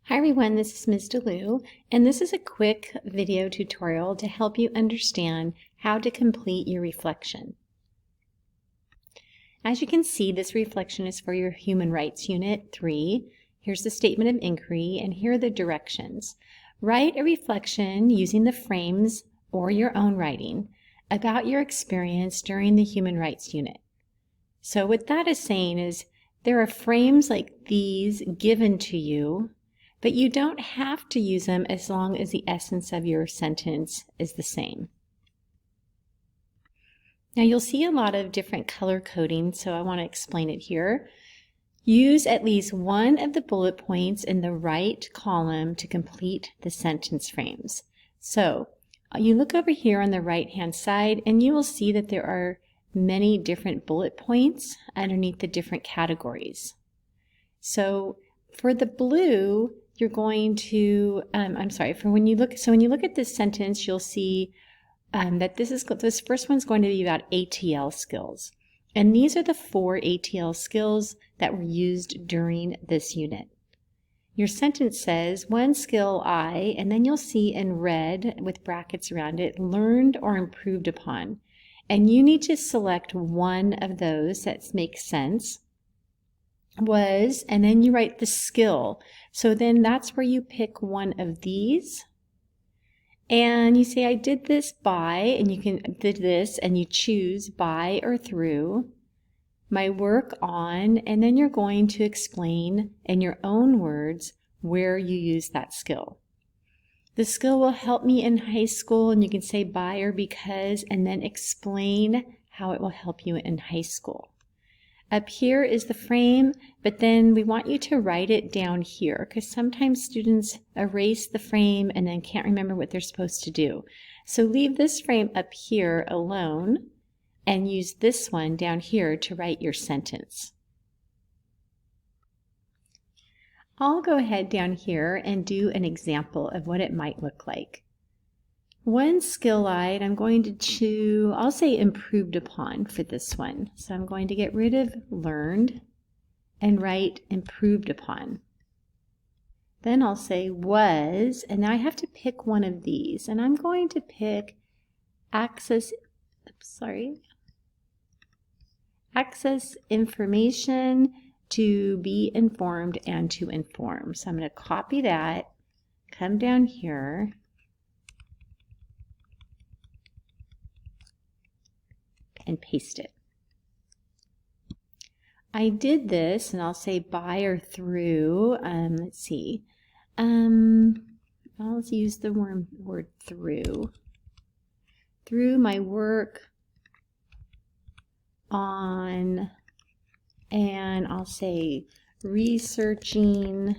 Hi everyone, this is Ms. DeLu, and this is a quick video tutorial to help you understand how to complete your reflection. As you can see, this reflection is for your Human Rights Unit 3. Here's the statement of inquiry, and here are the directions. Write a reflection using the frames or your own writing about your experience during the Human Rights Unit. So what that is saying is there are frames like these given to you, but you don't have to use them as long as the essence of your sentence is the same. Now you'll see a lot of different color coding, so I want to explain it here. Use at least one of the bullet points in the right column to complete the sentence frames. So you look over here on the right hand side and you will see that there are many different bullet points underneath the different categories. So for the blue, you're going to, when you look at this sentence, you'll see that this first one's going to be about ATL skills. And these are the 4 ATL skills that were used during this unit. Your sentence says, one skill I, and then you'll see in red with brackets around it, learned or improved upon. And you need to select one of those that makes sense. Was, and then you write the skill. So then that's where you pick one of these and you say I did this by, and you did this and you choose by or through, my work on, and then you're going to explain in your own words where you use that skill. The skill will help me in high school, and you can say by or because and then explain how it will help you in high school. Up here is the frame, but then we want you to write it down here because sometimes students erase the frame and then can't remember what they're supposed to do. So leave this frame up here alone and use this one down here to write your sentence. I'll go ahead down here and do an example of what it might look like. One skill I'm going to choose, I'll say improved upon for this one. So I'm going to get rid of learned and write improved upon. Then I'll say was, and now I have to pick one of these. And I'm going to pick access information to be informed and to inform. So I'm going to copy that, come down here, and paste it. I did this, and I'll say by or through, let's see, I'll use the word through my work on, and I'll say researching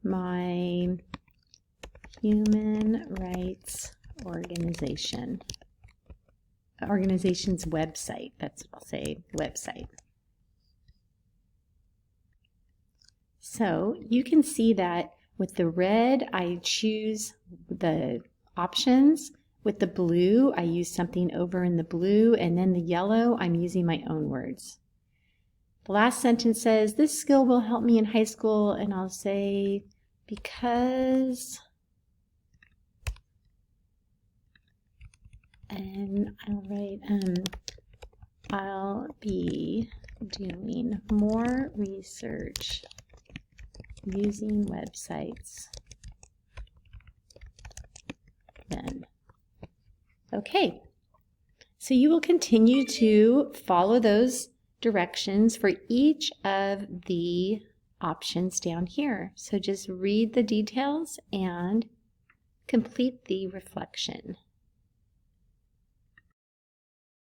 my human rights organization's website. That's what I'll say, website. So you can see that with the red, I choose the options. With the blue, I use something over in the blue, and then the yellow, I'm using my own words. The last sentence says, this skill will help me in high school, and I'll say, because, and I'll write, I'll be doing more research using websites then. Okay, so you will continue to follow those directions for each of the options down here. So just read the details and complete the reflection.